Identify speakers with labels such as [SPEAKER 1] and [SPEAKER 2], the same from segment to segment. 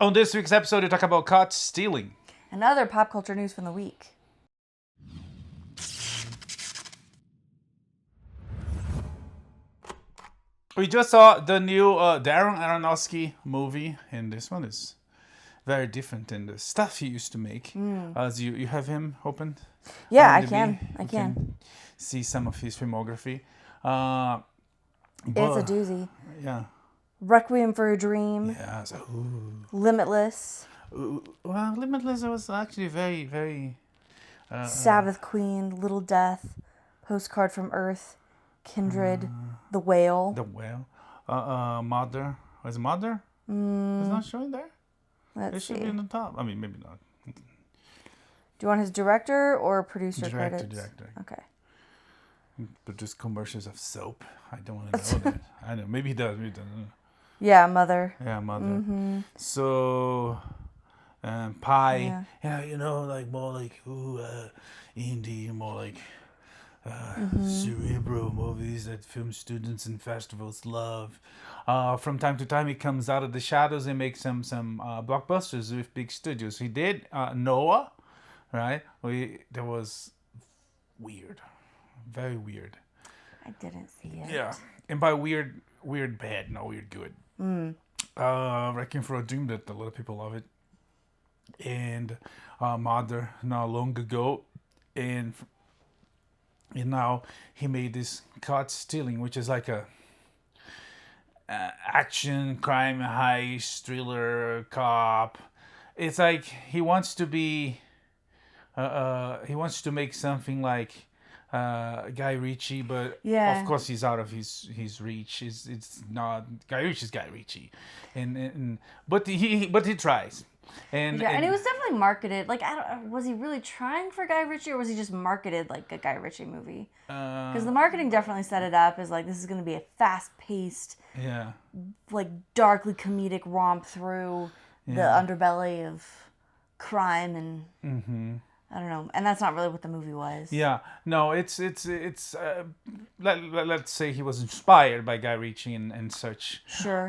[SPEAKER 1] On this week's episode, we talk about caught stealing.
[SPEAKER 2] And other pop culture news from the week.
[SPEAKER 1] We just saw the new Darren Aronofsky movie, and this one is very different than the stuff he used to make. As you have him opened?
[SPEAKER 2] Yeah,
[SPEAKER 1] I
[SPEAKER 2] can.
[SPEAKER 1] See some of his filmography.
[SPEAKER 2] It's a doozy.
[SPEAKER 1] Yeah.
[SPEAKER 2] Requiem for a Dream.
[SPEAKER 1] Yeah. So,
[SPEAKER 2] Limitless.
[SPEAKER 1] Well, Limitless was actually very, very...
[SPEAKER 2] Sabbath Queen. Little Death. Postcard from Earth. Kindred. The Whale.
[SPEAKER 1] The Whale. Mother. Was it Mother? It's not showing there? It should be in the top. I mean, maybe not.
[SPEAKER 2] Do you want his director or producer credits?
[SPEAKER 1] Director.
[SPEAKER 2] Okay.
[SPEAKER 1] Produce commercials of soap. I don't want to know that. I know. Maybe he does. Maybe he doesn't.
[SPEAKER 2] Yeah, Mother.
[SPEAKER 1] Yeah, Mother.
[SPEAKER 2] Mm-hmm.
[SPEAKER 1] So, Pie.
[SPEAKER 2] Yeah.
[SPEAKER 1] Like more like indie, more like cerebral movies that film students and festivals love. From time to time, he comes out of the shadows and makes some blockbusters with big studios. He did Noah, right? That was weird, very weird.
[SPEAKER 2] I didn't see it.
[SPEAKER 1] Yeah, and by weird bad, not weird good. Requiem for a Dream, that a lot of people love it, and Mother not long ago, and now he made this Caught Stealing, which is like a action crime heist thriller cop. It's like he wants to be he wants to make something like Guy Ritchie, but of course he's out of his reach. It's not Guy Ritchie's Guy Ritchie, but he tries. And
[SPEAKER 2] it was definitely marketed. Like, was he really trying for Guy Ritchie, or was he just marketed like a Guy Ritchie movie? Because the marketing definitely set it up as like, this is going to be a fast-paced, like darkly comedic romp through the underbelly of crime and I don't know. And that's not really what the movie was. Yeah,
[SPEAKER 1] no, it's let's say he was inspired by Guy Ritchie and such.
[SPEAKER 2] Sure.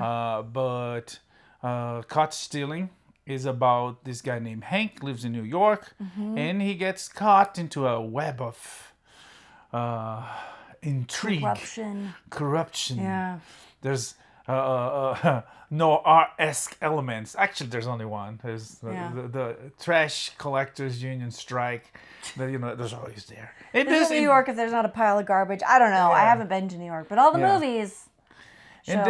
[SPEAKER 1] But Caught Stealing is about this guy named Hank, lives in New York, and he gets caught into a web of intrigue. Corruption.
[SPEAKER 2] Yeah.
[SPEAKER 1] There's noir-esque elements. Actually, there's only one. There's the trash collectors union strike. There's always there.
[SPEAKER 2] There's New York if there's not a pile of garbage. I don't know. I haven't been to New York, but all the movies. And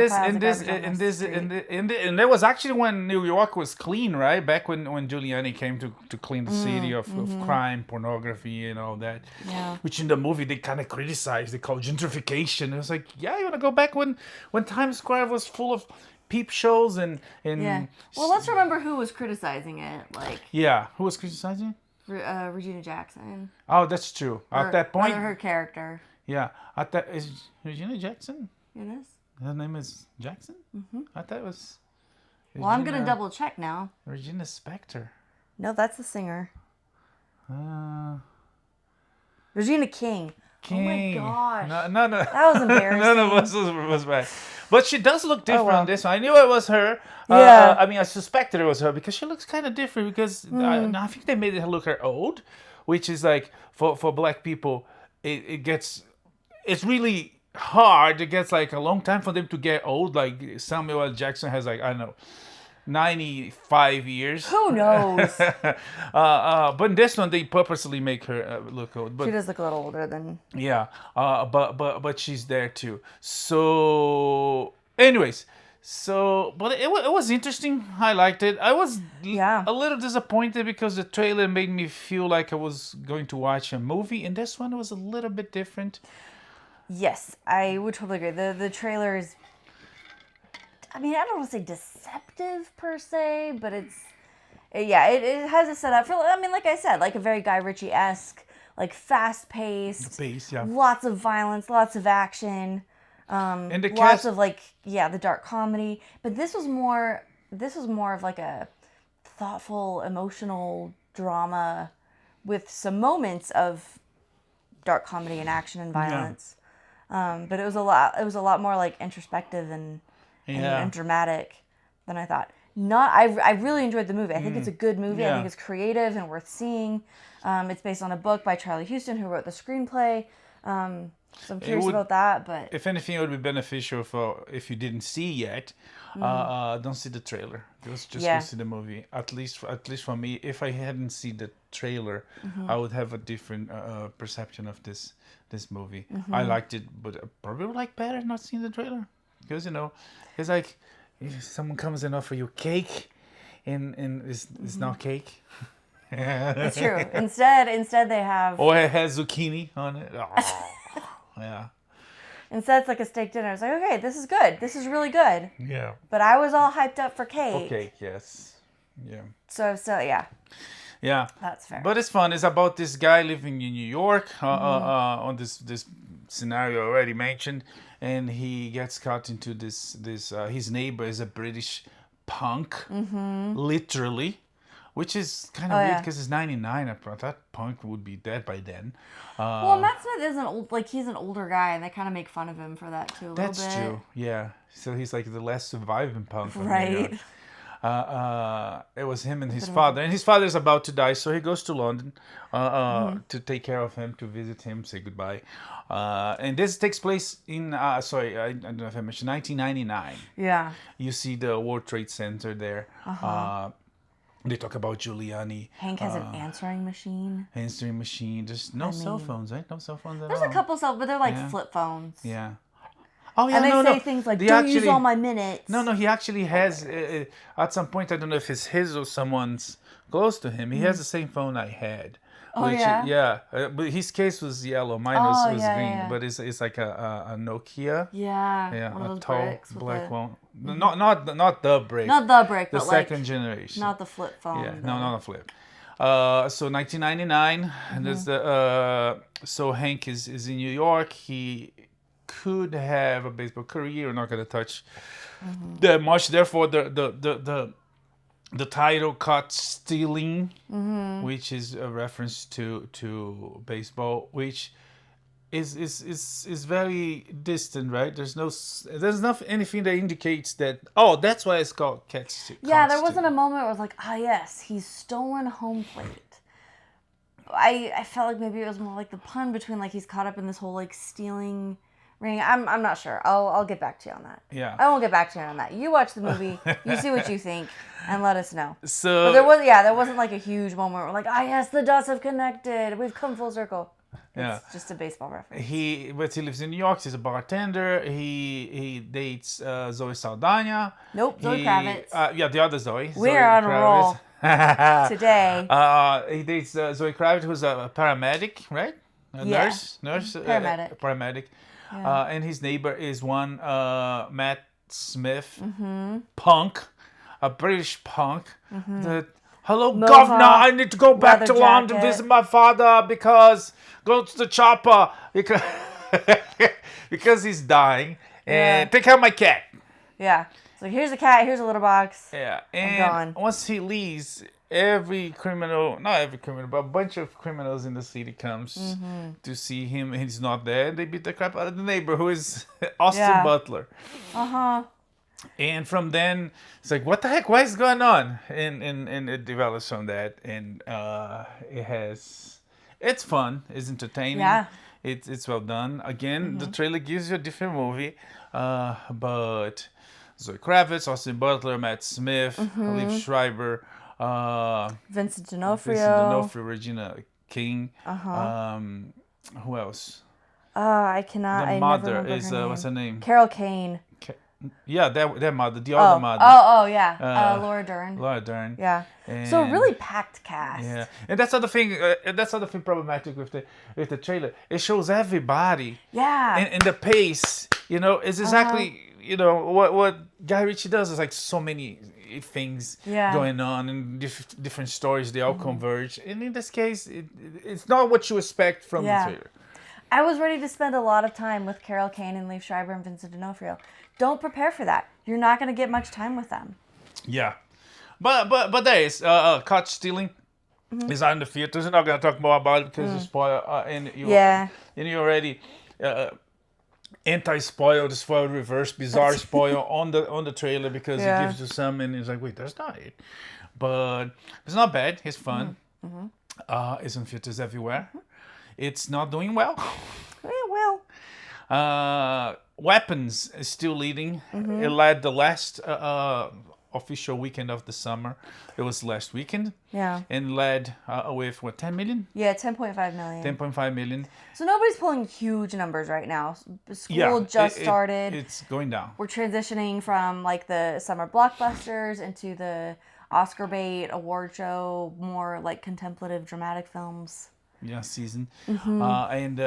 [SPEAKER 1] that was actually when New York was clean, right? Back when Giuliani came to clean the city of crime, pornography, and all that.
[SPEAKER 2] Yeah.
[SPEAKER 1] Which in the movie they kind of criticized. They called gentrification. It was like, you want to go back when Times Square was full of peep shows and.
[SPEAKER 2] Yeah. Well, let's remember who was criticizing it.
[SPEAKER 1] Who was criticizing it?
[SPEAKER 2] Regina Jackson.
[SPEAKER 1] Oh, that's true. At that point.
[SPEAKER 2] Her character.
[SPEAKER 1] Yeah. Is Regina Jackson?
[SPEAKER 2] It is.
[SPEAKER 1] Her name is Jackson? I thought it was...
[SPEAKER 2] Well, I'm going to double check now.
[SPEAKER 1] Regina Spektor.
[SPEAKER 2] No, that's the singer. Regina King. Oh my gosh.
[SPEAKER 1] No.
[SPEAKER 2] That was embarrassing.
[SPEAKER 1] No, was bad. But she does look different on this one. I knew it was her.
[SPEAKER 2] Yeah.
[SPEAKER 1] I suspected it was her because she looks kind of different because I think they made her look old, which is like, for black people, it's really hard. It gets like a long time for them to get old. Like Samuel L. Jackson has 95 years.
[SPEAKER 2] Who knows?
[SPEAKER 1] But in this one, they purposely make her look old. But
[SPEAKER 2] she does look a little older than.
[SPEAKER 1] Yeah. But she's there too. So, anyways. But it was interesting. I liked it. I was a little disappointed because the trailer made me feel like I was going to watch a movie. And this one was a little bit different.
[SPEAKER 2] Yes, I would totally agree. The trailer is, I don't want to say deceptive per se, but it has a setup for, like I said, like a very Guy Ritchie-esque, like fast-paced, lots of violence, lots of action, and lots of the dark comedy. But this was more of like a thoughtful, emotional drama with some moments of dark comedy and action and violence. But it was a lot more like introspective and dramatic than I thought. I really enjoyed the movie. I think it's a good movie. I
[SPEAKER 1] Yeah.
[SPEAKER 2] think it's creative and worth seeing. It's based on a book by Charlie Huston, who wrote the screenplay. So I'm curious about that. But
[SPEAKER 1] If anything, it would be beneficial for if you didn't see yet. Don't see the trailer. Just
[SPEAKER 2] Yeah.
[SPEAKER 1] go see the movie. At least for me, if I hadn't seen the trailer, I would have a different perception of this movie. I liked it, but I probably would like better not seeing the trailer, because it's like if someone comes and offer you cake, and it's not cake.
[SPEAKER 2] it's true. Instead they have.
[SPEAKER 1] Or it has zucchini on it. Oh, yeah.
[SPEAKER 2] Instead, it's like a steak dinner. It's like, okay, this is good. This is really good.
[SPEAKER 1] Yeah.
[SPEAKER 2] But I was all hyped up for cake.
[SPEAKER 1] Okay. Yes. Yeah.
[SPEAKER 2] So yeah,
[SPEAKER 1] Yeah.
[SPEAKER 2] that's fair.
[SPEAKER 1] But it's fun. It's about this guy living in New York on this scenario already mentioned, and he gets caught into this his neighbor is a British punk, literally, which is kind of weird
[SPEAKER 2] yeah.
[SPEAKER 1] because it's 99. I thought that punk would be dead by then.
[SPEAKER 2] Well, Matt Smith is he's an older guy, and they kind of make fun of him for that too a little bit.
[SPEAKER 1] That's true. Yeah. So he's like the last surviving punk from New
[SPEAKER 2] Right.
[SPEAKER 1] York. It was him and his father, and his father is about to die, so he goes to London to take care of him, to visit him, say goodbye. And this takes place in I don't know if I mentioned 1999.
[SPEAKER 2] Yeah.
[SPEAKER 1] You see the World Trade Center there. They talk about Giuliani.
[SPEAKER 2] Hank has an answering machine.
[SPEAKER 1] Answering machine. There's no cell phones, right? No cell phones at
[SPEAKER 2] There's
[SPEAKER 1] all.
[SPEAKER 2] a couple but they're like flip phones.
[SPEAKER 1] Yeah. Oh yeah,
[SPEAKER 2] And they
[SPEAKER 1] no,
[SPEAKER 2] say
[SPEAKER 1] no.
[SPEAKER 2] things like,
[SPEAKER 1] They
[SPEAKER 2] "Don't use
[SPEAKER 1] actually-
[SPEAKER 2] all my minutes."
[SPEAKER 1] No, he actually has. At some point, I don't know if it's his or someone's close to him. He has the same phone I had.
[SPEAKER 2] Oh, yeah?
[SPEAKER 1] Yeah. But his case was yellow. Mine
[SPEAKER 2] Oh,
[SPEAKER 1] was
[SPEAKER 2] yeah,
[SPEAKER 1] green.
[SPEAKER 2] yeah.
[SPEAKER 1] But it's like a Nokia.
[SPEAKER 2] Yeah.
[SPEAKER 1] Yeah,
[SPEAKER 2] One of
[SPEAKER 1] a
[SPEAKER 2] those
[SPEAKER 1] tall
[SPEAKER 2] bricks with
[SPEAKER 1] black
[SPEAKER 2] the,
[SPEAKER 1] one. Not the brick.
[SPEAKER 2] Not the brick,
[SPEAKER 1] the
[SPEAKER 2] but
[SPEAKER 1] second
[SPEAKER 2] like
[SPEAKER 1] generation.
[SPEAKER 2] not the flip phone.
[SPEAKER 1] Yeah,
[SPEAKER 2] the-
[SPEAKER 1] no, not a flip. So 1999, and there's the so Hank is in New York. He could have a baseball career. We're not gonna touch that much. Therefore, the title "Caught Stealing," which is a reference to baseball, which is very distant, right? There's not anything that indicates that. Oh, that's why it's called
[SPEAKER 2] Yeah, there wasn't a moment where I was like, ah, yes, he's stolen home plate. I felt like maybe it was more like the pun between like he's caught up in this whole like stealing ring. I'm not sure. I'll get back to you on that.
[SPEAKER 1] Yeah.
[SPEAKER 2] I won't get back to you on that. You watch the movie, you see what you think, and let us know.
[SPEAKER 1] So
[SPEAKER 2] But there wasn't like a huge moment where we're like, ah, yes, the dots have connected. We've come full circle.
[SPEAKER 1] Yeah.
[SPEAKER 2] It's just a baseball reference.
[SPEAKER 1] he lives in New York. He's a bartender. He dates Zoe Saldana.
[SPEAKER 2] Nope, Zoe Kravitz.
[SPEAKER 1] Yeah, the other Zoe.
[SPEAKER 2] We're on a roll today.
[SPEAKER 1] He dates Zoe Kravitz, who's a paramedic, right? A
[SPEAKER 2] Yeah.
[SPEAKER 1] nurse.
[SPEAKER 2] Paramedic.
[SPEAKER 1] Paramedic.
[SPEAKER 2] Yeah.
[SPEAKER 1] And his neighbor is one Matt Smith,
[SPEAKER 2] Mm-hmm.
[SPEAKER 1] punk, a British punk. That, hello,
[SPEAKER 2] Mohawk,
[SPEAKER 1] governor, I need to go back
[SPEAKER 2] leather
[SPEAKER 1] to London to
[SPEAKER 2] jacket.
[SPEAKER 1] visit my father because go to the chopper because because he's dying and
[SPEAKER 2] Yeah.
[SPEAKER 1] take care of my cat.
[SPEAKER 2] Yeah. So here's a cat, here's a litter box.
[SPEAKER 1] Yeah,
[SPEAKER 2] gone.
[SPEAKER 1] and once he leaves, every criminal, not every criminal, but a bunch of criminals in the city comes
[SPEAKER 2] Mm-hmm.
[SPEAKER 1] to see him, and he's not there. They beat the crap out of the neighbor, who is Austin
[SPEAKER 2] Yeah.
[SPEAKER 1] Butler.
[SPEAKER 2] Uh-huh.
[SPEAKER 1] And from then, it's like, what the heck? What is going on? And it develops from that, and it's fun, it's entertaining.
[SPEAKER 2] Yeah.
[SPEAKER 1] It's well done. Again, the trailer gives you a different movie, but Zoe Kravitz, Austin Butler, Matt Smith, Liv Schreiber,
[SPEAKER 2] Vincent D'Onofrio.
[SPEAKER 1] Vincent D'Onofrio, Regina King. Who else?
[SPEAKER 2] I cannot.
[SPEAKER 1] The
[SPEAKER 2] I
[SPEAKER 1] mother
[SPEAKER 2] never remember
[SPEAKER 1] is
[SPEAKER 2] her name.
[SPEAKER 1] what's her name?
[SPEAKER 2] Carol Kane.
[SPEAKER 1] Yeah, their mother, the other mother,
[SPEAKER 2] Yeah. Laura Dern.
[SPEAKER 1] Laura Dern.
[SPEAKER 2] Yeah. So
[SPEAKER 1] And-
[SPEAKER 2] really packed cast.
[SPEAKER 1] Yeah, and that's other thing. That's other thing problematic with the trailer. It shows everybody,
[SPEAKER 2] Yeah.
[SPEAKER 1] and the pace. Is exactly what Guy Ritchie does. Is like so many things
[SPEAKER 2] Yeah.
[SPEAKER 1] going on and different stories. They all converge, and in this case, it's not what you expect from
[SPEAKER 2] Yeah.
[SPEAKER 1] the trailer.
[SPEAKER 2] I was ready to spend a lot of time with Carol Kane and Liv Schreiber and Vincent D'Onofrio. Don't prepare for that. You're not going to get much time with them.
[SPEAKER 1] Yeah, but there is Caught Stealing. Is on the theaters. We're not gonna talk more about it because you spoil. And you
[SPEAKER 2] Yeah.
[SPEAKER 1] And you already anti-spoil, the spoil reverse, bizarre spoil on the trailer because
[SPEAKER 2] Yeah.
[SPEAKER 1] it gives you some, and it's like, wait, that's not it. But it's not bad. It's fun. It's in theaters everywhere. It's not doing well.
[SPEAKER 2] Well.
[SPEAKER 1] Weapons is still leading. It led the last official weekend of the summer. It was last weekend.
[SPEAKER 2] Yeah.
[SPEAKER 1] And led with, what, 10 million?
[SPEAKER 2] Yeah, 10.5 million.
[SPEAKER 1] 10.5 million.
[SPEAKER 2] So nobody's pulling huge numbers right now. School just started.
[SPEAKER 1] It's going down.
[SPEAKER 2] We're transitioning from like the summer blockbusters into the Oscar bait, award show, more like contemplative dramatic films.
[SPEAKER 1] Yeah, season. And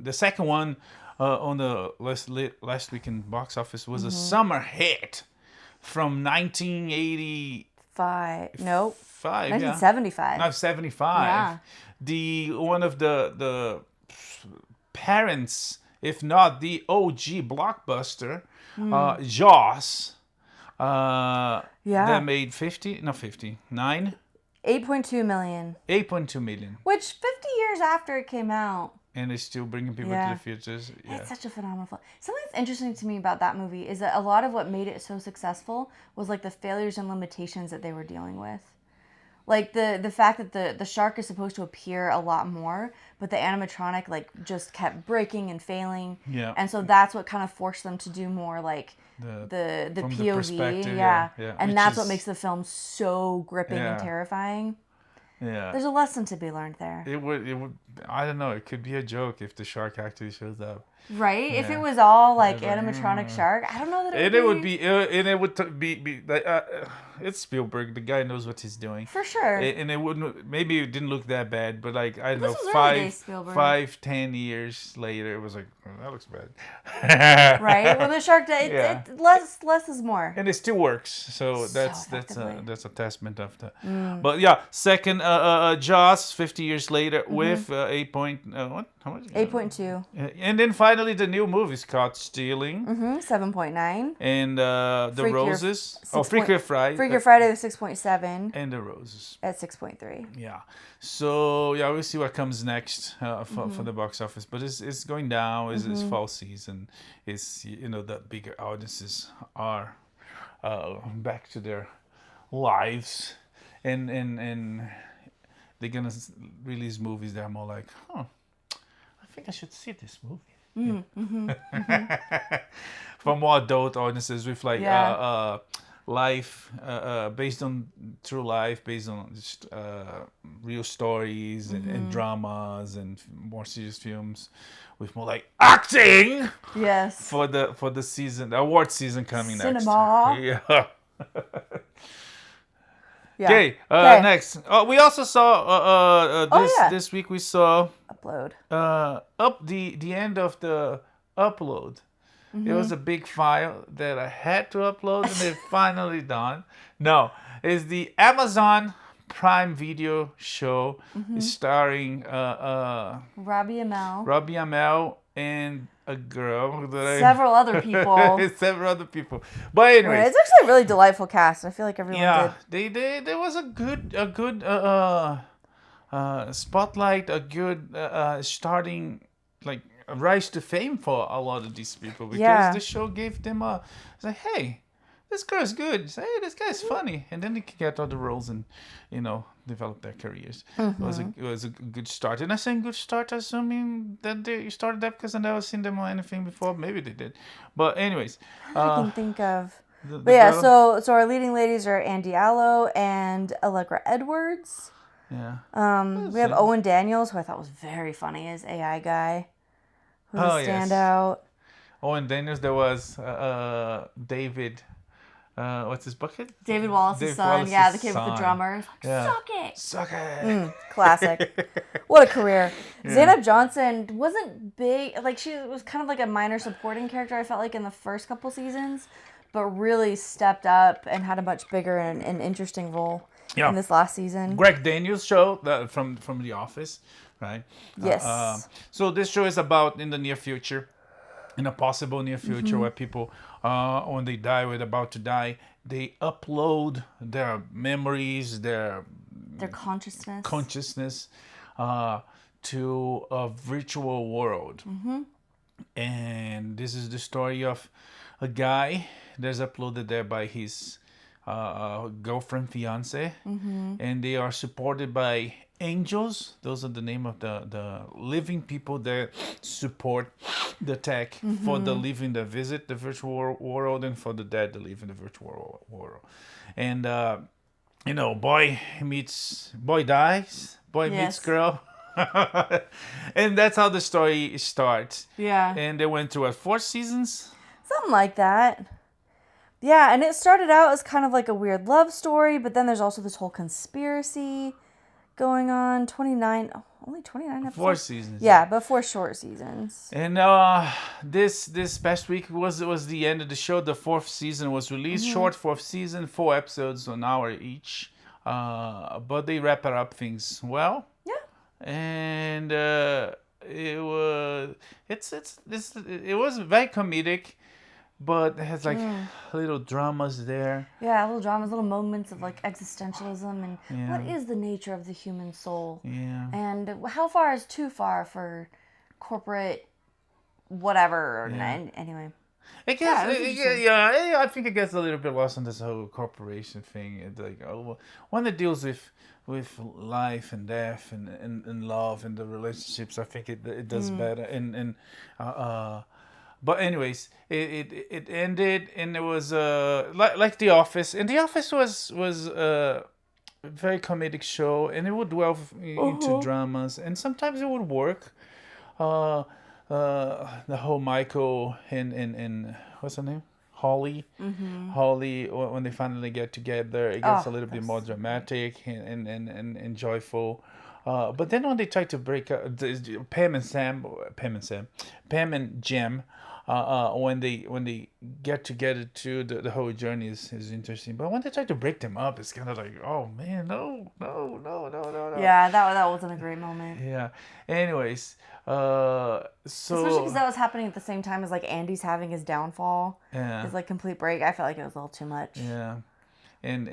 [SPEAKER 1] the second one on the last weekend box office was a summer hit from 1985.
[SPEAKER 2] Nope.
[SPEAKER 1] 1975.
[SPEAKER 2] Yeah.
[SPEAKER 1] 75.
[SPEAKER 2] Yeah.
[SPEAKER 1] One of the parents, if not the OG blockbuster, Jaws. That made 9.
[SPEAKER 2] 8.2 million.
[SPEAKER 1] 8.2 million.
[SPEAKER 2] Which 50 years after it came out.
[SPEAKER 1] And it's still bringing people to the theaters. Yeah.
[SPEAKER 2] It's such a phenomenal film. Something that's interesting to me about that movie is that a lot of what made it so successful was like the failures and limitations that they were dealing with. Like the fact that the shark is supposed to appear a lot more, but the animatronic like just kept breaking and failing.
[SPEAKER 1] Yeah.
[SPEAKER 2] And so that's what kind of forced them to do more like the POV. Yeah. And that's what makes the film so gripping and terrifying.
[SPEAKER 1] Yeah.
[SPEAKER 2] There's a lesson to be learned there.
[SPEAKER 1] It would I don't know, it could be a joke if the shark actually shows up.
[SPEAKER 2] Right? Yeah. If it was all like animatronic shark, I don't know that it would be.
[SPEAKER 1] It would be it's Spielberg. The guy knows what he's doing.
[SPEAKER 2] For sure.
[SPEAKER 1] And it wouldn't, maybe it didn't look that bad, but like, I don't know, 10 years later, it was like, oh, that looks bad.
[SPEAKER 2] Right? When the shark died, less is more.
[SPEAKER 1] And it still works. So that's a testament of that. But yeah, second, Jaws, 50 years later with 8 point, what? How much?
[SPEAKER 2] 8.2.
[SPEAKER 1] And then finally the new movie's called Stealing.
[SPEAKER 2] 7.9.
[SPEAKER 1] And the Roses. Freakier Friday.
[SPEAKER 2] Freakier Friday was 6.7.
[SPEAKER 1] And the Roses.
[SPEAKER 2] At 6.3.
[SPEAKER 1] Yeah. So yeah, we'll see what comes next for the box office. But it's going down. It's fall season. It's, the bigger audiences are back to their lives, and they're gonna release movies that are more like, I think I should see this movie. For more adult audiences with like life based on true life, based on real stories and dramas and more serious films with more like acting.
[SPEAKER 2] Yes.
[SPEAKER 1] For the season, the award season coming
[SPEAKER 2] Cinema.
[SPEAKER 1] next. Yeah. Okay, next. We also saw this week we saw
[SPEAKER 2] Upload.
[SPEAKER 1] The end of the upload. It was a big file that I had to upload, and it's finally done. No, it's the Amazon Prime Video show starring
[SPEAKER 2] Robbie
[SPEAKER 1] Amell and a girl that
[SPEAKER 2] several other people.
[SPEAKER 1] But anyways,
[SPEAKER 2] it's actually a really delightful cast. I feel like everyone did.
[SPEAKER 1] There was a good spotlight, a good starting like a rise to fame for a lot of these people, because the show gave them it's like, hey, this girl's good. Say, hey, this guy's funny, and then they can get all the roles and develop their careers. It was a good start, and I say good start, assuming that they started that because I've never seen them on anything before. Maybe they did, but anyways,
[SPEAKER 2] I can think of. So our leading ladies are Andy Allo and Allegra Edwards.
[SPEAKER 1] Yeah.
[SPEAKER 2] We have Owen Daniels, who I thought was very funny as AI guy. Who's a standout.
[SPEAKER 1] Owen Daniels. There was David. What's his bucket?
[SPEAKER 2] David Wallace's son. The kid with the drummer. Suck it. Classic. What a career. Zainab Johnson wasn't big. Like, she was kind of like a minor supporting character, I felt like, in the first couple seasons, but really stepped up and had a much bigger and interesting role in this last season.
[SPEAKER 1] Greg Daniels show from The Office, right?
[SPEAKER 2] Yes.
[SPEAKER 1] So this show is about in the near future, in a possible near future where people, when they die or they're about to die, they upload their memories, their
[SPEAKER 2] consciousness
[SPEAKER 1] to a virtual world. And this is the story of a guy that's uploaded there by his girlfriend, fiance, and they are supported by angels. Those are the name of the living people that support the tech for the living that visit the virtual world, and for the dead that live in the virtual world. And boy dies, boy meets girl. And that's how the story starts.
[SPEAKER 2] Yeah.
[SPEAKER 1] And they went through 4 seasons?
[SPEAKER 2] Something like that. Yeah, and it started out as kind of like a weird love story, but then there's also this whole conspiracy going on. Only 29 episodes?
[SPEAKER 1] 4 seasons.
[SPEAKER 2] Yeah, but 4 short seasons.
[SPEAKER 1] And this past week was the end of the show. The 4th season was released. Short 4th season, 4 episodes, an hour each. But they wrap up things well.
[SPEAKER 2] Yeah.
[SPEAKER 1] And it was very comedic, but it has like little dramas there.
[SPEAKER 2] Yeah, little dramas, little moments of like existentialism and what is the nature of the human soul?
[SPEAKER 1] Yeah.
[SPEAKER 2] And how far is too far for corporate whatever? Anyway.
[SPEAKER 1] I I think it gets a little bit lost on this whole corporation thing. It's like, when it deals with life and death and love and the relationships, I think it does better. But anyways, it ended, and it was like The Office, and The Office was a very comedic show, and it would delve into dramas, and sometimes it would work. The whole Michael and what's her name? Holly. Holly, when they finally get together, it gets a little bit more dramatic and joyful. But then when they try to break up, Pam and Jim, when they get together too, the whole journey is interesting. But when they try to break them up, it's kind of like, oh man, no.
[SPEAKER 2] Yeah, that wasn't a great moment.
[SPEAKER 1] Yeah. Anyways, so
[SPEAKER 2] especially because that was happening at the same time as like Andy's having his downfall.
[SPEAKER 1] Yeah.
[SPEAKER 2] His like complete break. I felt like it was a little too much.
[SPEAKER 1] Yeah. And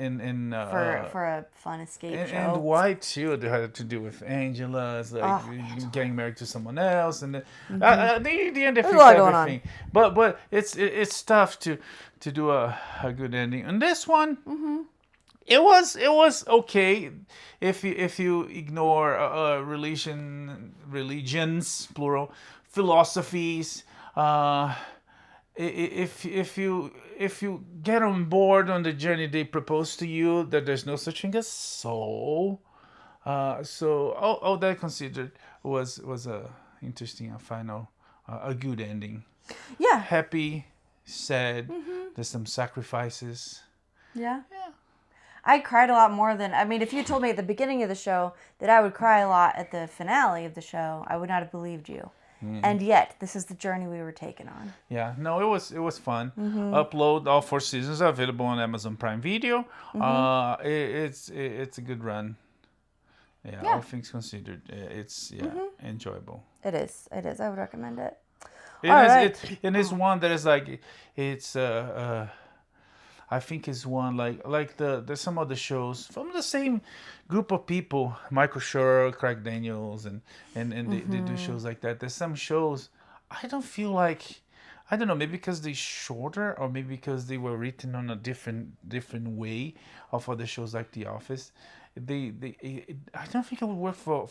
[SPEAKER 2] for a fun escape show.
[SPEAKER 1] And why too? They had to do with Angela, it's like getting married to someone else, and the end fixed everything. But it's tough to do a good ending. And this one, it was okay if you ignore religions plural, philosophies. If you get on board on the journey they propose to you, that there's no such thing as soul. So all that considered was a interesting final, a good ending.
[SPEAKER 2] Yeah.
[SPEAKER 1] Happy, sad. There's some sacrifices.
[SPEAKER 2] Yeah. I cried a lot more than, if you told me at the beginning of the show that I would cry a lot at the finale of the show, I would not have believed you. And yet, this is the journey we were taken on.
[SPEAKER 1] Yeah, no, it was fun. Upload all 4 seasons, available on Amazon Prime Video. It's a good run. Yeah, all things considered, it's enjoyable.
[SPEAKER 2] It is. I would recommend it.
[SPEAKER 1] It is one that is like it's I think it's one like there's some other shows from the same group of people, Michael Schur, Craig Daniels, and they do shows like that. There's some shows I don't feel like, I don't know, maybe because they're shorter, or maybe because they were written on a different way of other shows like The Office. I don't think it would work for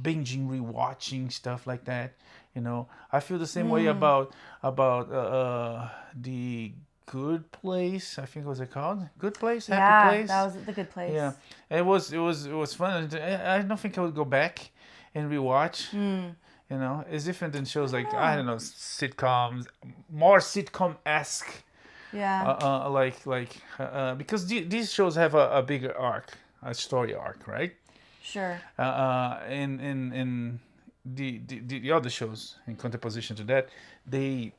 [SPEAKER 1] binging, rewatching stuff like that. I feel the same way about the Good Place, I think, was it called? Good Place? Happy Place?
[SPEAKER 2] Yeah, that was The Good Place.
[SPEAKER 1] Yeah. It was fun. I don't think I would go back and rewatch. It's different than shows like, I don't know, sitcoms, more sitcom-esque.
[SPEAKER 2] Yeah.
[SPEAKER 1] Because these shows have a bigger arc, a story arc, right?
[SPEAKER 2] Sure.
[SPEAKER 1] In the other shows, in contraposition to that, they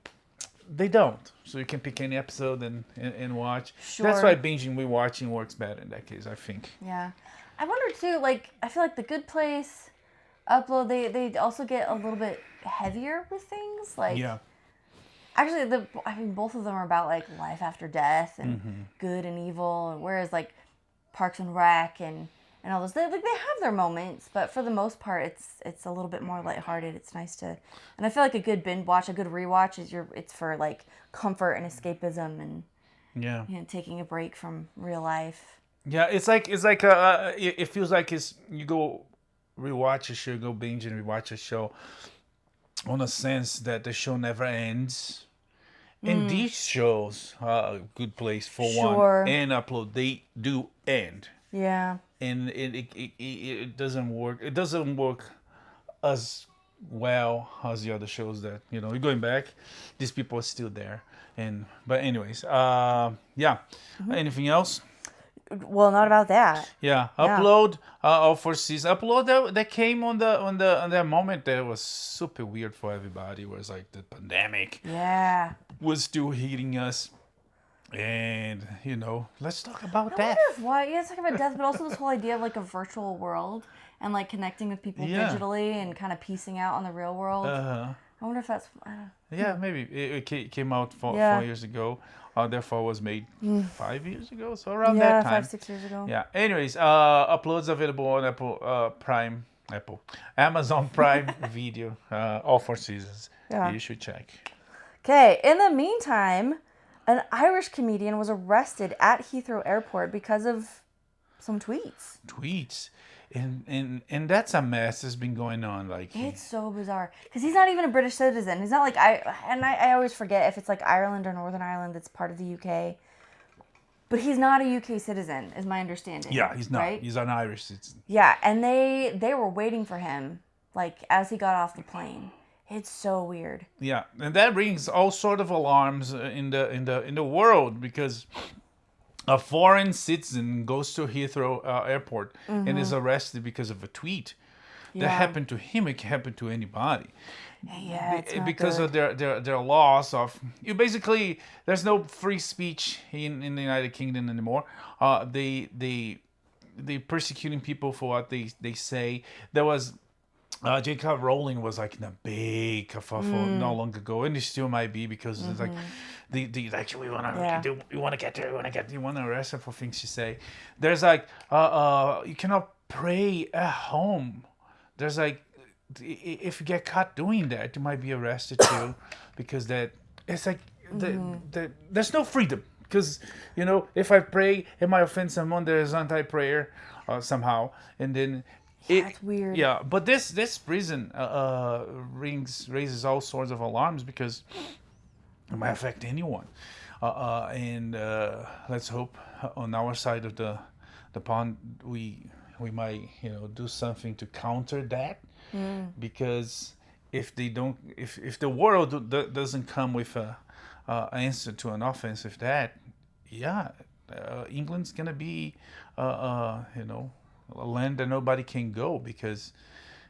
[SPEAKER 1] don't. So you can pick any episode and watch.
[SPEAKER 2] Sure.
[SPEAKER 1] That's why binging, rewatching works better in that case, I think.
[SPEAKER 2] Yeah. I wonder too, I feel like The Good Place, Upload, they also get a little bit heavier with things.
[SPEAKER 1] Yeah.
[SPEAKER 2] Actually, both of them are about life after death and good and evil. Whereas Parks and Rec and and all those. They have their moments, but for the most part, it's a little bit more lighthearted. It's nice to, and I feel like a good binge watch, a good rewatch it's for like comfort and escapism and taking a break from real life.
[SPEAKER 1] Yeah, it's like it feels like you go rewatch a show, go binge and rewatch a show, on a sense that the show never ends. And these shows are a good place for one and upload. They do end.
[SPEAKER 2] Yeah.
[SPEAKER 1] And it doesn't work. It doesn't work as well as the other shows that, you're going back. These people are still there. But anyways, Anything else?
[SPEAKER 2] Well, not about that.
[SPEAKER 1] Yeah, upload all 4 seasons. Upload that came on that moment that was super weird for everybody. It was like the pandemic.
[SPEAKER 2] Yeah.
[SPEAKER 1] Was still hitting us, and let's talk about that.
[SPEAKER 2] Why? Yeah, let's talk about death, but also this whole idea of like a virtual world and like connecting with people digitally and kind of piecing out on the real world. I wonder if that's.
[SPEAKER 1] Maybe it came out 4 years ago. Therefore was made 5 years ago, so around that time.
[SPEAKER 2] 5-6 years ago.
[SPEAKER 1] Yeah. Anyways, uploads available on Amazon Prime Video, all 4 seasons. Yeah. You should check.
[SPEAKER 2] Okay. In the meantime, an Irish comedian was arrested at Heathrow Airport because of some tweets. And that's a mess that's been going on. Like, it's so bizarre because he's not even a British citizen. He's not like I always forget if it's like Ireland or Northern Ireland that's part of the UK. But he's not a UK citizen, is my understanding.
[SPEAKER 1] Yeah, he's not.
[SPEAKER 2] Right?
[SPEAKER 1] He's an Irish citizen.
[SPEAKER 2] Yeah, and they were waiting for him like as he got off the plane. It's so weird.
[SPEAKER 1] Yeah, and that rings all sort of alarms in the world because a foreign citizen goes to Heathrow Airport and is arrested because of a tweet that happened to him. It can happen to anybody.
[SPEAKER 2] Yeah, it's not
[SPEAKER 1] because
[SPEAKER 2] good.
[SPEAKER 1] of their laws of basically there's no free speech in the United Kingdom anymore. They persecuting people for what they say. There was J.K. Rowling was like in a big kerfuffle not long ago, and it still might be because it's like they actually want to arrest her for things she say. There's like you cannot pray at home. There's like if you get caught doing that, you might be arrested too, because that it's like there's no freedom. Because if I pray, it might offend someone. There is anti-prayer somehow, and then.
[SPEAKER 2] It's weird.
[SPEAKER 1] Yeah, but this prison raises all sorts of alarms because it might affect anyone. And let's hope on our side of the pond we might do something to counter that. Because if the world doesn't come with a answer to an offensive that, England's gonna be a land that nobody can go because,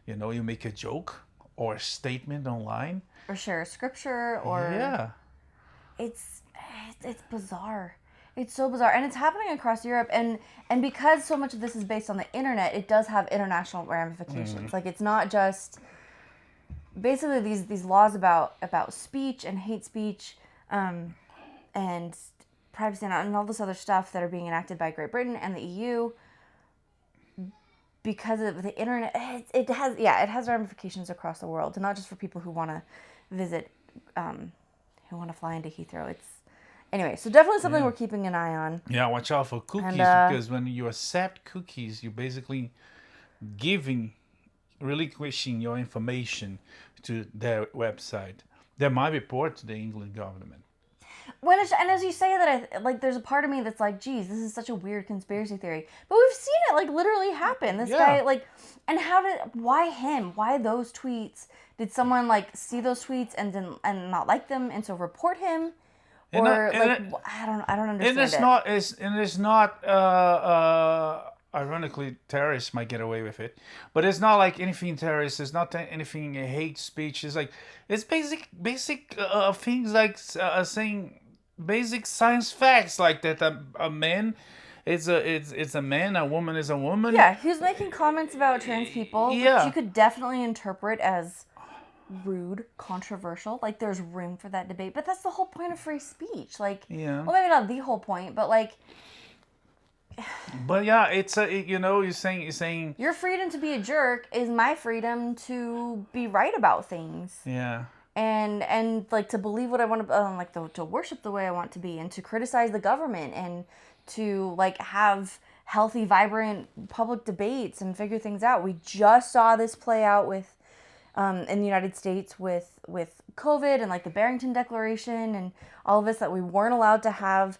[SPEAKER 1] you make a joke or a statement online.
[SPEAKER 2] Or share a scripture or...
[SPEAKER 1] Yeah.
[SPEAKER 2] It's bizarre. It's so bizarre. And it's happening across Europe. And because so much of this is based on the internet, it does have international ramifications. Like, it's not just... Basically, these laws about speech and hate speech and privacy and all this other stuff that are being enacted by Great Britain and the EU... Because of the internet, it has ramifications across the world, and not just for people who want to visit, who want to fly into Heathrow. Anyway, so definitely something we're keeping an eye on.
[SPEAKER 1] Yeah, watch out for cookies, because when you accept cookies, you're basically relinquishing your information to their website. That might report to the England government.
[SPEAKER 2] And as you say that, there's a part of me that's like, geez, this is such a weird conspiracy theory. But we've seen it, literally happen. This guy, and why him? Why those tweets? Did someone, see those tweets and not like them and so report him? Or, I don't understand
[SPEAKER 1] it's not, ironically, terrorists might get away with it. But it's not like anything terrorist. It's not anything hate speech. It's it's basic things like saying basic science facts like that. A man it's a man, a woman is a woman.
[SPEAKER 2] Yeah, he was making comments about trans people, which you could definitely interpret as rude, controversial. There's room for that debate, but that's the whole point of free speech. Well, maybe not the whole point, but
[SPEAKER 1] But yeah, it's you're saying
[SPEAKER 2] Your freedom to be a jerk is my freedom to be right about things.
[SPEAKER 1] yeah.
[SPEAKER 2] And like to believe what I want to, like to worship the way I want to be, and to criticize the government, and to like have healthy, vibrant public debates and figure things out. We just saw this play out with in the United States with COVID and like the Barrington Declaration and all of this, that we weren't allowed to have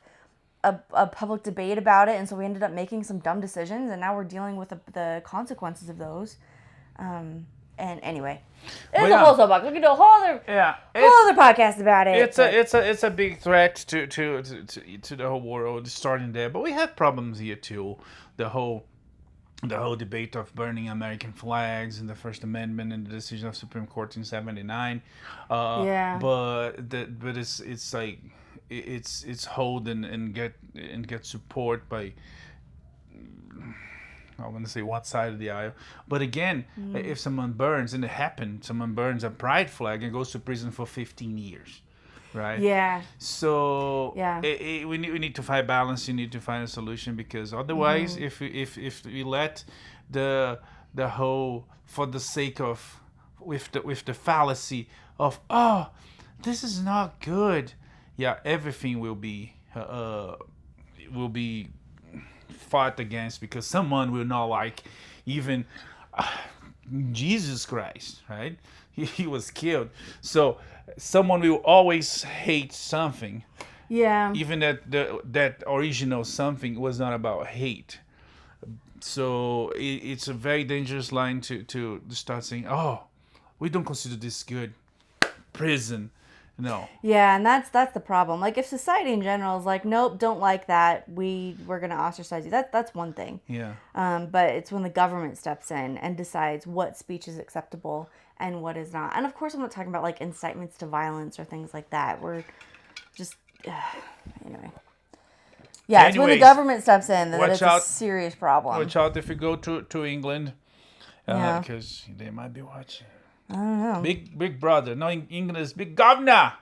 [SPEAKER 2] a public debate about it, and so we ended up making some dumb decisions, and now we're dealing with the consequences of those. And anyway, it's a whole soapbox. We can do a whole other podcast about it.
[SPEAKER 1] It's a big threat to the whole world starting there, but we have problems here too. The whole debate of burning American flags and the First Amendment and the decision of Supreme Court in '79. But it's like it's hold and get support by, I want to say, one side of the aisle. But again, if someone burns, and it happened, someone burns a pride flag and goes to prison for 15 years, right?
[SPEAKER 2] Yeah.
[SPEAKER 1] So we need to find balance. You need to find a solution, because otherwise, if we let the whole, for the sake of, with the fallacy of, oh, this is not good, everything will be fought against, because someone will not like even Jesus Christ, right? He was killed, so someone will always hate something.
[SPEAKER 2] Yeah.
[SPEAKER 1] Even that original something was not about hate. So it's a very dangerous line to start saying, oh, we don't consider this good. Prison. No.
[SPEAKER 2] Yeah, and that's the problem. Like, if society in general is like, nope, don't like that, we're gonna ostracize you. That's one thing.
[SPEAKER 1] Yeah.
[SPEAKER 2] But it's when the government steps in and decides what speech is acceptable and what is not. And of course, I'm not talking about like incitements to violence or things like that. We're just anyway. Yeah, it's when the government steps in that it's a serious problem.
[SPEAKER 1] Watch out if you go to England, because they might be watching.
[SPEAKER 2] I don't know.
[SPEAKER 1] Big brother. No, England is big governor.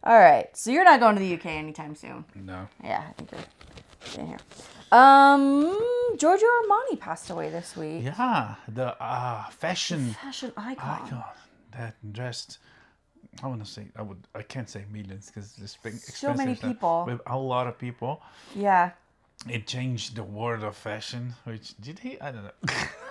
[SPEAKER 2] All right. So you're not going to the UK anytime soon.
[SPEAKER 1] No.
[SPEAKER 2] Yeah, I think you're staying here. Giorgio Armani passed away this week.
[SPEAKER 1] Yeah, the fashion
[SPEAKER 2] icon.
[SPEAKER 1] That dressed, I want to say, I can't say millions because it's expensive.
[SPEAKER 2] So many people.
[SPEAKER 1] With a lot of people.
[SPEAKER 2] Yeah.
[SPEAKER 1] It changed the world of fashion. Which did he? I don't know.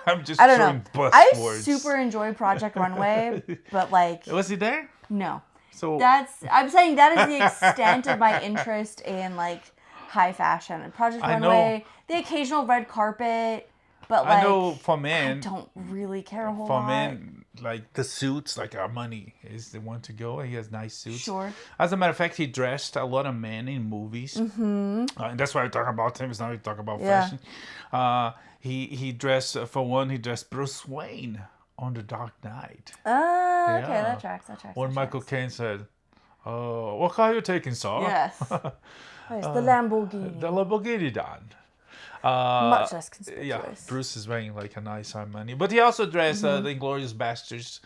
[SPEAKER 1] I'm just
[SPEAKER 2] throwing
[SPEAKER 1] buzzwords.
[SPEAKER 2] I super enjoy Project Runway, but like,
[SPEAKER 1] was he there?
[SPEAKER 2] No.
[SPEAKER 1] So
[SPEAKER 2] I'm saying that is the extent of my interest in like high fashion. Project Runway, the occasional red carpet, but like,
[SPEAKER 1] I know for men,
[SPEAKER 2] I don't really care a whole
[SPEAKER 1] lot.
[SPEAKER 2] For
[SPEAKER 1] men, like the suits, like Armani is the one to go. He has nice suits.
[SPEAKER 2] Sure.
[SPEAKER 1] As a matter of fact, he dressed a lot of men in movies. Mm-hmm. And that's why we talk about him. It's not we talk about fashion. He dressed, for one, he dressed Bruce Wayne on The Dark Knight.
[SPEAKER 2] Okay, that tracks.
[SPEAKER 1] When Michael Caine said, "Oh, what car are you taking, sir?"
[SPEAKER 2] Yes. It's the Lamborghini.
[SPEAKER 1] The Lamborghini, Dan.
[SPEAKER 2] Much less conspicuous.
[SPEAKER 1] Yeah, Bruce is wearing like a nice Armani. But he also dressed the Inglourious Basterds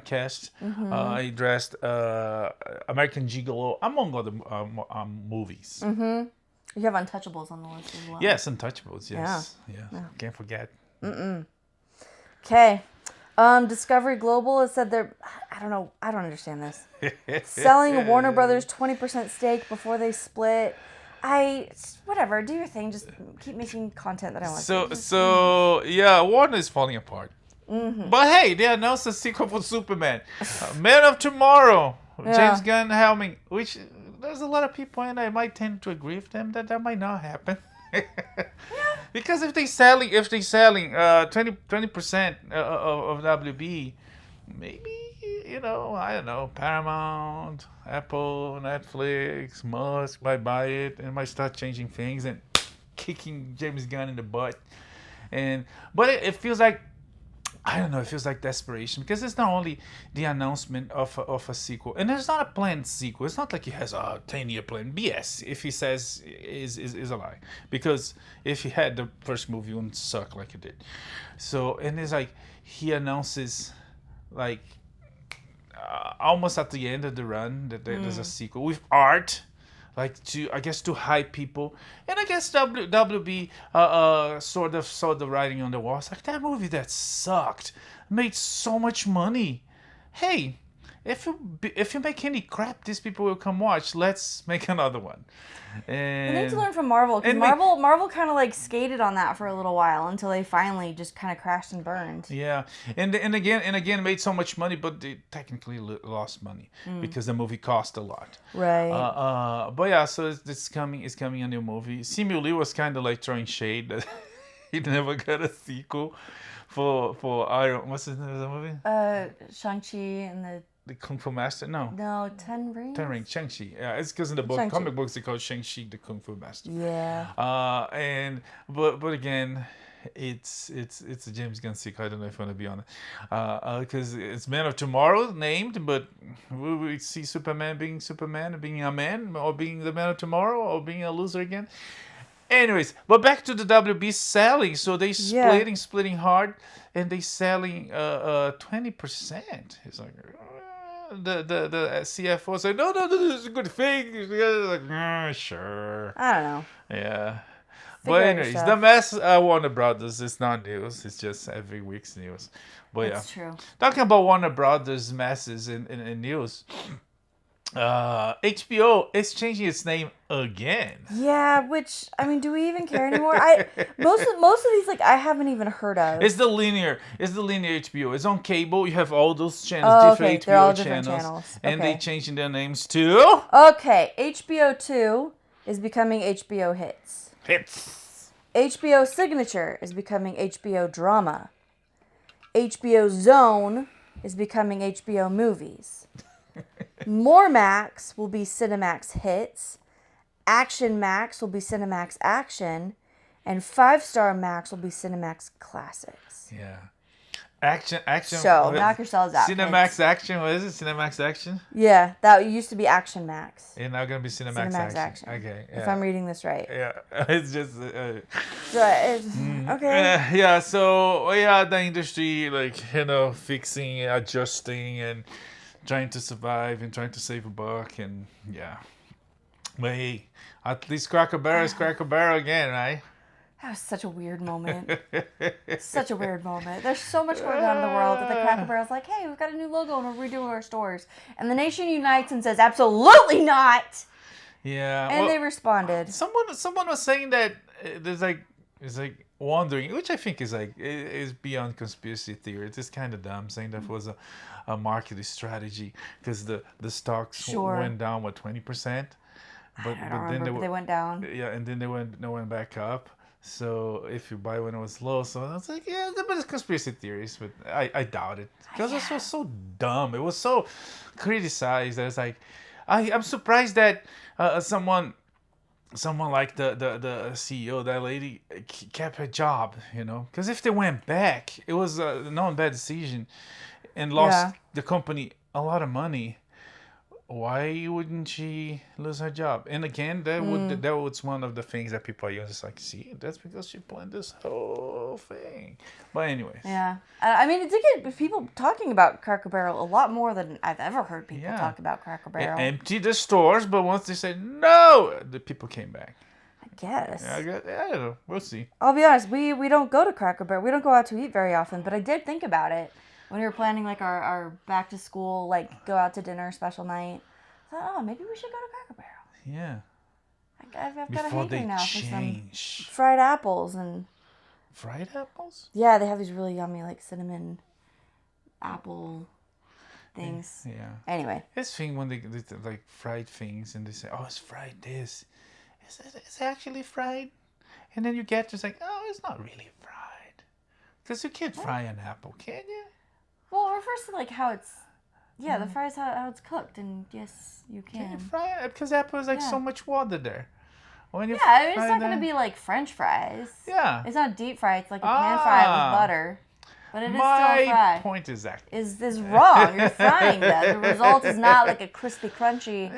[SPEAKER 1] cast. Mm-hmm. He dressed American Gigolo, among other movies.
[SPEAKER 2] Mm-hmm. You have Untouchables on the list as well.
[SPEAKER 1] Yes, Untouchables, yes. Yeah. Can't forget.
[SPEAKER 2] Okay. Discovery Global has said they're, I don't understand this. Selling Warner Brothers 20% stake before they split. Whatever, do your thing. Just keep making content that I want.
[SPEAKER 1] So Warner is falling apart. Mm-hmm. But hey, they announced a sequel for Superman, Man of Tomorrow, James Gunn helming, which there's a lot of people, and I might tend to agree with them that might not happen. Because if they selling 20% of WB, maybe, I don't know, Paramount, Apple, Netflix, Musk might buy it and might start changing things and kicking James Gunn in the butt. But it feels like, I don't know, it feels like desperation, because it's not only the announcement of a sequel, and it's not a planned sequel. It's not like he has a 10-year plan. BS, if he says is a lie, because if he had, the first movie wouldn't suck like it did. So, and it's like he announces like almost at the end of the run that there's a sequel with art, like to I guess to hype people, and I guess WB sort of saw the writing on the wall. It's like that movie that sucked, made so much money. Hey, if you make any crap, these people will come watch. Let's make another one. And
[SPEAKER 2] I need to learn from Marvel, because Marvel kind of like skated on that for a little while until they finally just kind of crashed and burned.
[SPEAKER 1] Yeah, and again made so much money, but they technically lost money because the movie cost a lot.
[SPEAKER 2] Right.
[SPEAKER 1] But yeah, so it's coming a new movie. Simu Lee was kind of like throwing shade that he never got a sequel for Iron. What's his name of the movie?
[SPEAKER 2] Shang-Chi and
[SPEAKER 1] The Kung Fu Master? No,
[SPEAKER 2] 10 Rings?
[SPEAKER 1] 10 Rings, Shang-Chi. Yeah, it's because in the comic books they call Shang-Chi the Kung Fu Master.
[SPEAKER 2] Yeah.
[SPEAKER 1] But again, it's a James Gunn sequel. I don't know if I want to be on it, because it's Man of Tomorrow named, but will we see Superman, being a man, or being the Man of Tomorrow, or being a loser again? Anyways, but back to the WB selling. So they splitting hard, and they selling 20%. It's like. The CFO said, no, this is a good thing. Like, sure.
[SPEAKER 2] I don't know.
[SPEAKER 1] Yeah. But anyways, the mess Warner Brothers is not news. It's just every week's news. But
[SPEAKER 2] That's true.
[SPEAKER 1] Talking about Warner Brothers messes in news, HBO is changing its name again.
[SPEAKER 2] Yeah, which, I mean, do we even care anymore? Most of these, like, I haven't even heard of.
[SPEAKER 1] It's the linear HBO. It's on cable. You have all those channels, different HBO
[SPEAKER 2] they're all different channels.
[SPEAKER 1] And they changing their names to...
[SPEAKER 2] Okay, HBO 2 is becoming HBO Hits. HBO Signature is becoming HBO Drama. HBO Zone is becoming HBO Movies. More Max will be Cinemax Hits. Action Max will be Cinemax Action. And 5-Star Max will be Cinemax Classics.
[SPEAKER 1] Yeah. Action.
[SPEAKER 2] So, knock yourselves out.
[SPEAKER 1] Cinemax
[SPEAKER 2] Hits.
[SPEAKER 1] Action, what is it? Cinemax Action?
[SPEAKER 2] Yeah, that used to be Action Max.
[SPEAKER 1] It's now going to be Cinemax Action. Okay. Yeah.
[SPEAKER 2] If I'm reading this right.
[SPEAKER 1] Yeah. It's just...
[SPEAKER 2] Okay.
[SPEAKER 1] So, the industry, like, fixing, adjusting, and trying to survive and trying to save a buck, and but hey, at least Cracker Barrel is Cracker Barrel again, right?
[SPEAKER 2] That was such a weird moment. Such a weird moment. There's so much going on in the world that the Cracker Barrel's like, hey, we've got a new logo and we're redoing our stores. And the nation unites and says, absolutely not!
[SPEAKER 1] Yeah.
[SPEAKER 2] And they responded.
[SPEAKER 1] Someone was saying that there's it's like wandering, which I think is beyond conspiracy theory. It's kind of dumb saying that was a marketing strategy, because the stocks went down 20%, but then they went down. Yeah, and then they went back up. So if you buy when it was low, so I was like, yeah, but it's conspiracy theories, but I doubt it, because it was so dumb. It was so criticized. I was like, I'm surprised that someone like the CEO, that lady, kept her job, because if they went back, it was a non-bad decision, and lost the company a lot of money. Why wouldn't she lose her job? And again, that was one of the things that people are using. It's like, see, that's because she planned this whole thing. But anyways.
[SPEAKER 2] Yeah. I mean, it did get people talking about Cracker Barrel a lot more than I've ever heard people talk about Cracker Barrel.
[SPEAKER 1] Empty the stores, but once they said no, the people came back.
[SPEAKER 2] I guess.
[SPEAKER 1] Yeah, I don't know. We'll see.
[SPEAKER 2] I'll be honest, we don't go to Cracker Barrel. We don't go out to eat very often, but I did think about it. When we were planning like our back to school, like go out to dinner special night, I thought, maybe we should go to Cracker Barrel.
[SPEAKER 1] Yeah.
[SPEAKER 2] I've got a hankering now for some
[SPEAKER 1] change.
[SPEAKER 2] fried apples and.
[SPEAKER 1] Fried apples?
[SPEAKER 2] Yeah, they have these really yummy like cinnamon apple things.
[SPEAKER 1] Yeah.
[SPEAKER 2] Anyway.
[SPEAKER 1] This thing when they like fried things and they say, oh, it's fried this. Is it actually fried? And then you get just like, oh, it's not really fried. Because you can't fry an apple, can you?
[SPEAKER 2] Well, it refers to like how it's, the fries how it's cooked, and yes, you can.
[SPEAKER 1] Can you fry it? Because apple is like so much water there. When you
[SPEAKER 2] I mean, it's not going to be like French fries.
[SPEAKER 1] Yeah.
[SPEAKER 2] It's not deep fry. It's like a pan fry with butter. But it is still fried.
[SPEAKER 1] My point is that
[SPEAKER 2] is wrong. You're frying that. The result is not like a crispy, crunchy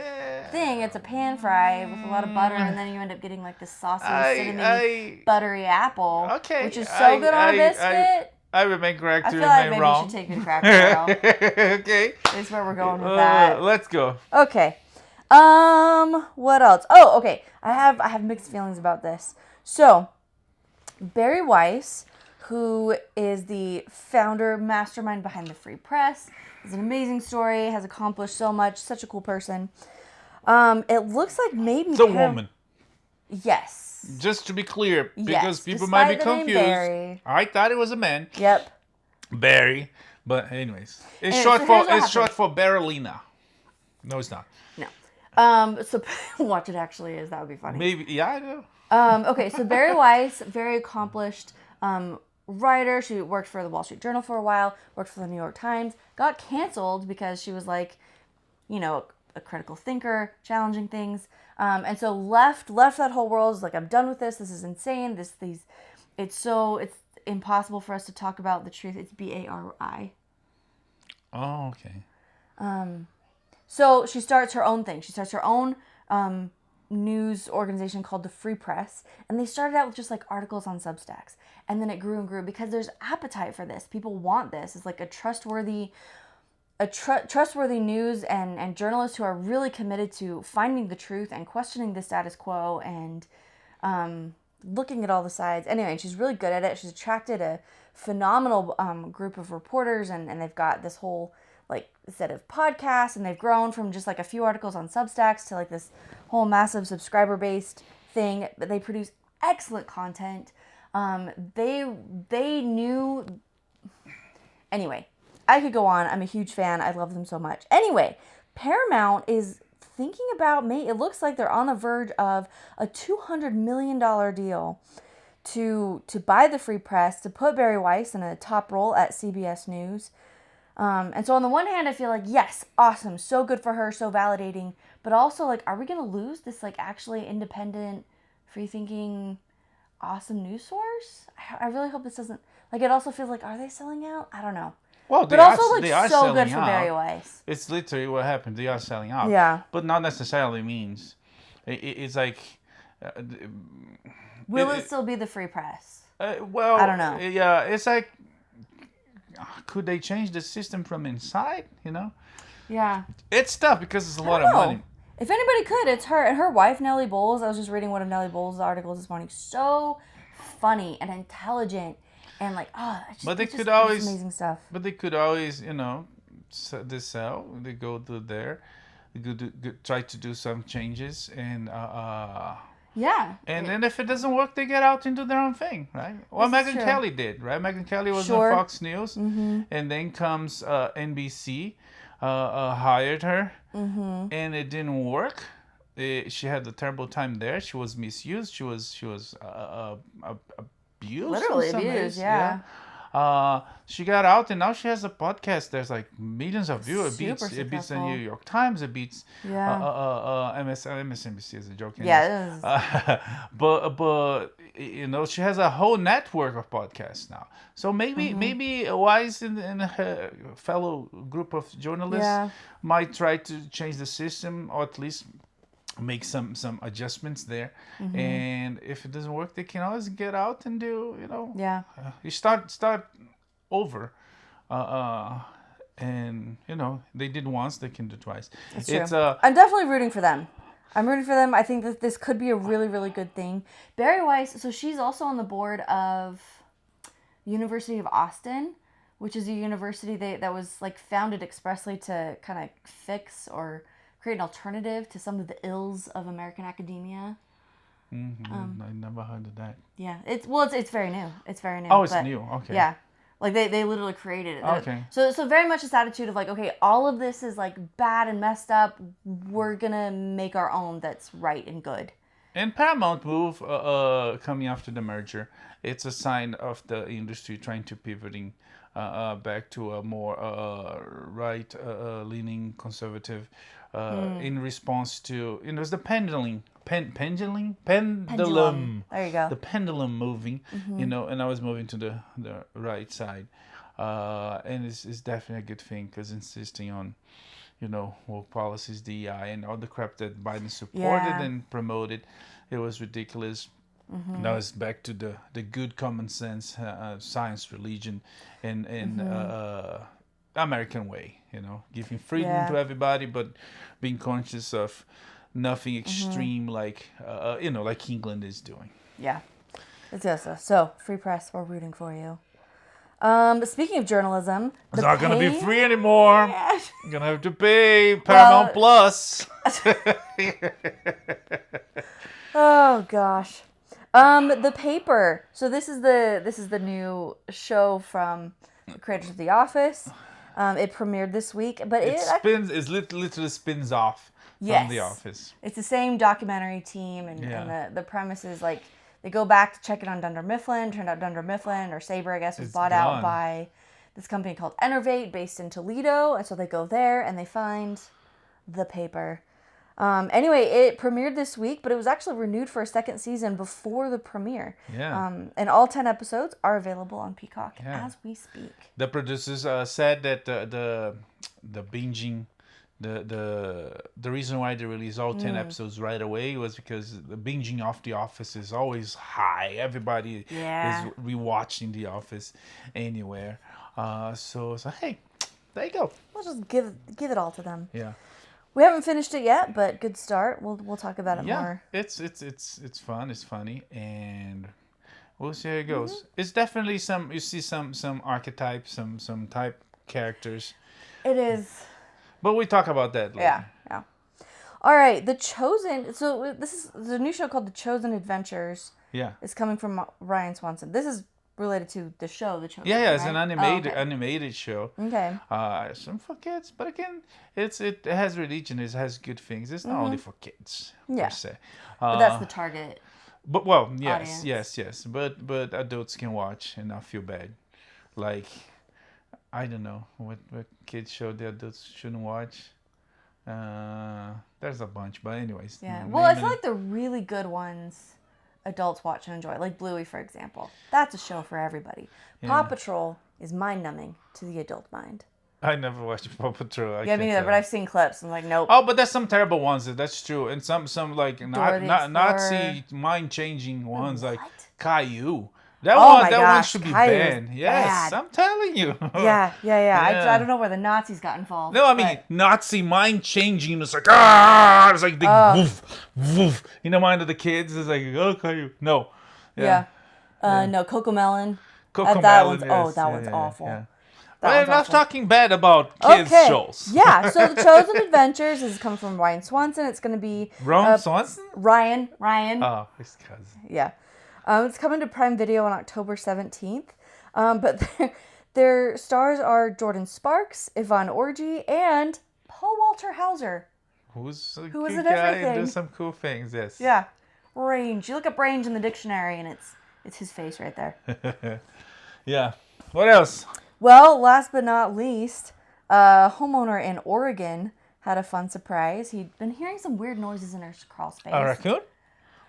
[SPEAKER 2] thing. It's a pan fry with a lot of butter, and then you end up getting like this saucy, cinnamon, buttery apple.
[SPEAKER 1] Okay.
[SPEAKER 2] Which is so good on a biscuit.
[SPEAKER 1] I remain correct.
[SPEAKER 2] I feel like maybe you should take a Cracker Barrel.
[SPEAKER 1] Okay.
[SPEAKER 2] This is where we're going with that.
[SPEAKER 1] Let's go.
[SPEAKER 2] Okay. What else? Oh, okay. I have mixed feelings about this. So, Bari Weiss, who is the founder, mastermind behind the Free Press, is an amazing story, has accomplished so much, such a cool person. It looks like maybe
[SPEAKER 1] It's a woman.
[SPEAKER 2] Yes.
[SPEAKER 1] Just to be clear, because
[SPEAKER 2] Yes,
[SPEAKER 1] people might be
[SPEAKER 2] despite the name
[SPEAKER 1] confused.
[SPEAKER 2] Bari.
[SPEAKER 1] I thought it was a man.
[SPEAKER 2] Yep.
[SPEAKER 1] Barry. But anyways. It's
[SPEAKER 2] Anyway,
[SPEAKER 1] short
[SPEAKER 2] so
[SPEAKER 1] for
[SPEAKER 2] here's what
[SPEAKER 1] it's short for Barolina. No, it's not.
[SPEAKER 2] No. So watch it actually is. That would be funny.
[SPEAKER 1] Maybe I know.
[SPEAKER 2] Okay, so Bari Weiss, very accomplished writer. She worked for the Wall Street Journal for a while, worked for the New York Times, got canceled because she was like, a critical thinker, challenging things. And so left that whole world. Was like, I'm done with this. This is insane. It's impossible for us to talk about the truth. It's Bari.
[SPEAKER 1] Oh, okay.
[SPEAKER 2] So she starts her own thing. She starts her own news organization called the Free Press. And they started out with just like articles on Substacks. And then it grew and grew because there's appetite for this. People want this. It's like a trustworthy news and journalists who are really committed to finding the truth and questioning the status quo and looking at all the sides. Anyway, she's really good at it. She's attracted a phenomenal group of reporters, and they've got this whole like set of podcasts, and they've grown from just like a few articles on Substacks to like this whole massive subscriber-based thing. But they produce excellent content. They knew... Anyway, I could go on. I'm a huge fan. I love them so much. Anyway, Paramount is thinking about it looks like they're on the verge of a $200 million deal to buy the Free Press, to put Bari Weiss in a top role at CBS News. And so on the one hand, I feel like, yes, awesome, so good for her, so validating. But also, like, are we going to lose this, like, actually independent, free-thinking, awesome news source? I really hope this doesn't... Like, it also feels like, are they selling out? I don't know.
[SPEAKER 1] Well,
[SPEAKER 2] but also, like, so good for
[SPEAKER 1] out.
[SPEAKER 2] Bari Weiss.
[SPEAKER 1] It's literally what happened. They are selling out.
[SPEAKER 2] Yeah.
[SPEAKER 1] But not necessarily means... It's like...
[SPEAKER 2] Will it still be the Free Press?
[SPEAKER 1] Well...
[SPEAKER 2] I don't know.
[SPEAKER 1] Yeah, it's like... Could they change the system from inside,
[SPEAKER 2] Yeah.
[SPEAKER 1] It's tough because it's a lot of money.
[SPEAKER 2] If anybody could, it's her. And her wife, Nellie Bowles. I was just reading one of Nellie Bowles' articles this morning. So funny and intelligent. And like, amazing stuff.
[SPEAKER 1] But they could always, they sell. They go to there. They try to do some changes. And
[SPEAKER 2] yeah.
[SPEAKER 1] And then if it doesn't work, they get out and do their own thing, right? Well, Megyn Kelly did, right? Megyn Kelly was on Fox News. Mm-hmm. And then comes NBC, hired her. Mm-hmm. And it didn't work. She had a terrible time there. She was misused. She was abused.
[SPEAKER 2] Literally abused, yeah.
[SPEAKER 1] She got out, and now she has a podcast. There's like millions of viewers. It beats the New York Times. It beats MSNBC is a joke.
[SPEAKER 2] Yeah.
[SPEAKER 1] But she has a whole network of podcasts now. So maybe Weiss and her fellow group of journalists might try to change the system, or at least make some adjustments there. Mm-hmm. And if it doesn't work, they can always get out and do you start over, and they did once, they can do twice.
[SPEAKER 2] It's true. I'm definitely rooting for them. I think that this could be a really, really good thing. Bari Weiss, so she's also on the board of University of Austin, which is a university that was like founded expressly to kind of fix or create an alternative to some of the ills of American academia.
[SPEAKER 1] Mm-hmm. I never heard of that.
[SPEAKER 2] Yeah, it's very new. It's very new.
[SPEAKER 1] Oh, it's new. Okay.
[SPEAKER 2] Yeah, like they literally created it.
[SPEAKER 1] Okay.
[SPEAKER 2] So very much this attitude of like, okay, all of this is like bad and messed up. We're gonna make our own that's right and good.
[SPEAKER 1] And Paramount move coming after the merger, it's a sign of the industry trying to pivoting back to a more right-leaning conservative. In response to, it's the pendulum.
[SPEAKER 2] There you go.
[SPEAKER 1] The pendulum moving, and I was moving to the right side. And it's definitely a good thing, because insisting on, woke policies, DEI, and all the crap that Biden supported and promoted, it was ridiculous. Mm-hmm. Now it's back to the good common sense, science, religion, and American way, giving freedom
[SPEAKER 2] Yeah.
[SPEAKER 1] to everybody, but being conscious of nothing extreme like like England is doing.
[SPEAKER 2] Yeah. It's good. So, Free Press, we're rooting for you. Speaking of journalism,
[SPEAKER 1] It's not going to be free anymore.
[SPEAKER 2] Yeah.
[SPEAKER 1] You're going to have to pay Paramount Plus.
[SPEAKER 2] Oh gosh. The Paper. So this is the new show from the creators of The Office. It premiered this week, but
[SPEAKER 1] it literally spins off from The Office.
[SPEAKER 2] It's the same documentary team, and the premise is like they go back to check it on Dunder Mifflin. Turned out Dunder Mifflin, or Sabre, I guess, was bought out by this company called Enervate, based in Toledo, and so they go there and they find The Paper. Anyway, it premiered this week, but it was actually renewed for a second season before the premiere.
[SPEAKER 1] Yeah.
[SPEAKER 2] And all 10 episodes are available on Peacock as we speak.
[SPEAKER 1] The producers said that the binging, the reason why they released all 10 episodes right away was because the binging of The Office is always high. Everybody is rewatching The Office anywhere. So hey, there you go.
[SPEAKER 2] We'll just give it all to them.
[SPEAKER 1] Yeah.
[SPEAKER 2] We haven't finished it yet, but good start. We'll talk about it more.
[SPEAKER 1] It's fun. It's funny, and we'll see how it goes. It's definitely you see some archetypes, some type characters.
[SPEAKER 2] It is.
[SPEAKER 1] But we talk about that later.
[SPEAKER 2] Yeah. All right, The Chosen. So this is the new show called The Chosen Adventures.
[SPEAKER 1] Yeah.
[SPEAKER 2] It's coming from Ryan Swanson. This is related to the show, The Chosen.
[SPEAKER 1] Yeah, it's
[SPEAKER 2] right?
[SPEAKER 1] an animated show.
[SPEAKER 2] Okay.
[SPEAKER 1] Some for kids, but again, it has religion. It has good things. It's not only for kids. Per se.
[SPEAKER 2] But that's the target.
[SPEAKER 1] But yes. But adults can watch and not feel bad. Like, I don't know what kids show the adults shouldn't watch. There's a bunch, but anyways.
[SPEAKER 2] Yeah. Well, I feel like the really good ones adults watch and enjoy, like Bluey, for example. That's a show for everybody.
[SPEAKER 1] Yeah.
[SPEAKER 2] Paw Patrol is mind-numbing to the adult mind.
[SPEAKER 1] I never watched Paw Patrol.
[SPEAKER 2] Me neither, but I've seen clips. I'm like, nope.
[SPEAKER 1] Oh, but there's some terrible ones. That's true, and some like Nazi mind-changing ones like Caillou. That one should be banned. Yes, I'm telling you.
[SPEAKER 2] Yeah. I don't know where the Nazis got involved.
[SPEAKER 1] No, I mean Nazi mind changing. It's like it's like big woof woof in the mind of the kids. It's like okay, no.
[SPEAKER 2] Yeah. No, Cocomelon.
[SPEAKER 1] Cocomelon.
[SPEAKER 2] That one's awful.
[SPEAKER 1] Yeah. Well, enough talking bad about kids shows.
[SPEAKER 2] Yeah. So The Chosen Adventures is coming from Ryan Swanson. It's going to be
[SPEAKER 1] Swanson.
[SPEAKER 2] Ryan.
[SPEAKER 1] Oh, his cousin.
[SPEAKER 2] Yeah. It's coming to Prime Video on October 17th. But their stars are Jordan Sparks, Yvonne Orji, and Paul Walter Hauser.
[SPEAKER 1] Who is a
[SPEAKER 2] good
[SPEAKER 1] guy and does some cool things, yes.
[SPEAKER 2] Yeah. Range. You look up Range in the dictionary and it's his face right there.
[SPEAKER 1] Yeah. What else?
[SPEAKER 2] Well, last but not least, a homeowner in Oregon had a fun surprise. He'd been hearing some weird noises in her crawl space.
[SPEAKER 1] A raccoon?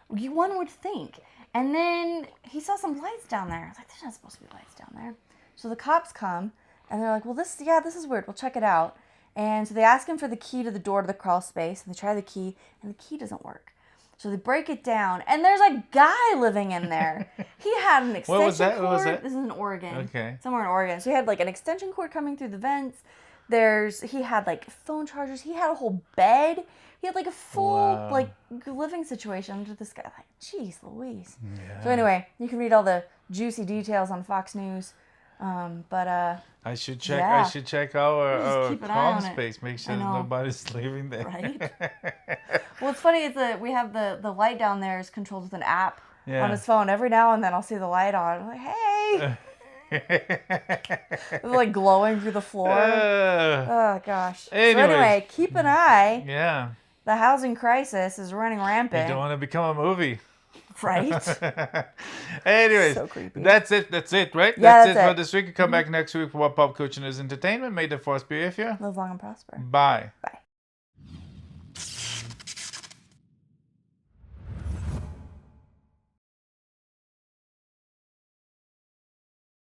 [SPEAKER 2] One would think. And then he saw some lights down there. I was like, there's not supposed to be lights down there. So the cops come, and they're like, well, this is weird. We'll check it out. And so they ask him for the key to the door to the crawl space, and they try the key, and the key doesn't work. So they break it down, and there's a guy living in there. He had an extension cord.
[SPEAKER 1] What was that?
[SPEAKER 2] This is in Oregon.
[SPEAKER 1] Okay.
[SPEAKER 2] Somewhere in Oregon. So he had an extension cord coming through the vents. He had phone chargers. He had a whole bed. He had a full living situation under this guy. Jeez Louise. Yeah. So anyway, you can read all the juicy details on Fox News. But
[SPEAKER 1] I should check. Yeah. I should check our crawl space. Make sure nobody's living there.
[SPEAKER 2] Right. Well, it's funny. We have the light down there is controlled with an app on his phone. Every now and then I'll see the light on. I'm like, hey. It's glowing through the floor. Oh gosh.
[SPEAKER 1] Anyways.
[SPEAKER 2] So anyway, keep an eye.
[SPEAKER 1] Yeah.
[SPEAKER 2] The housing crisis is running rampant.
[SPEAKER 1] You don't want to become a movie.
[SPEAKER 2] Right?
[SPEAKER 1] Anyways,
[SPEAKER 2] so creepy.
[SPEAKER 1] That's it, right?
[SPEAKER 2] Yeah,
[SPEAKER 1] that's it for this week. Come back next week for what pop culture is entertainment. May the force be with you.
[SPEAKER 2] Live long and prosper.
[SPEAKER 1] Bye.
[SPEAKER 2] Bye.